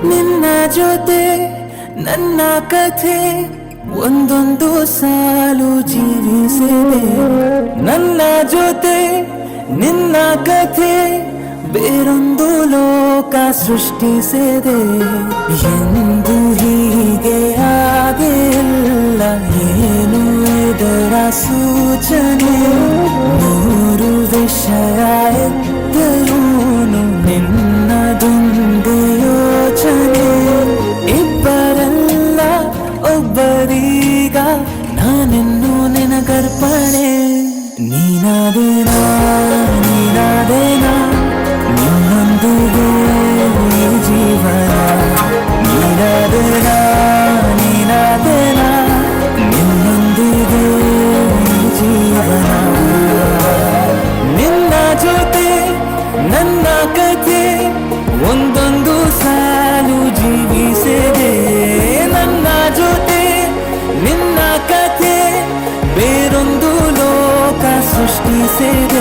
ನಿನ್ನ ಜೊತೆ ನನ್ನ ಕಥೆ ಒಂದೊಂದು ಸಾಲು ಜೀವಿಸಿದೆ. ನನ್ನ ಜೊತೆ ನಿನ್ನ ಕಥೆ ಬೇರೊಂದು ಲೋಕ ಸೃಷ್ಟಿಸಿದೆ. ಎಂದು ಹೀಗೆ ಆಗಿಲ್ಲ, ಏನು ಇದರ ಸೂಚನೆ? ನೂರು ವಿಷಯ ಇದ್ದರೂನು ನಿನ್ನದೊಂದು ಯೋಚನೆ. ಇಬ್ಬರಲ್ಲ ಒಬ್ಬರೀಗ ನಾನಿನ್ನು ನಿನಗರ್ಪಣೆ. ನೀನಾದೇನಾ ನೀನಾದೇನಾ ನಿನ್ನೊಂದಿಗೆ ಈ ಜೀವನ. ನೀನಾದೇನಾ ನೀನಾದೇನಾ ನಿನ್ನೊಂದಿಗೆ ಈ ಜೀವನ. ನಿನ್ನ ಜೊತೆ ನನ್ನ ಕಥೆ ಒಂದೊಂದು ಸಾಲು ಜೀವಿಸಿದೆ. ನನ್ನ ಜೊತೆ ನಿನ್ನ ಕಥೆ ಬೇರೊಂದು ಲೋಕ ಸೃಷ್ಟಿಸಿದೆ.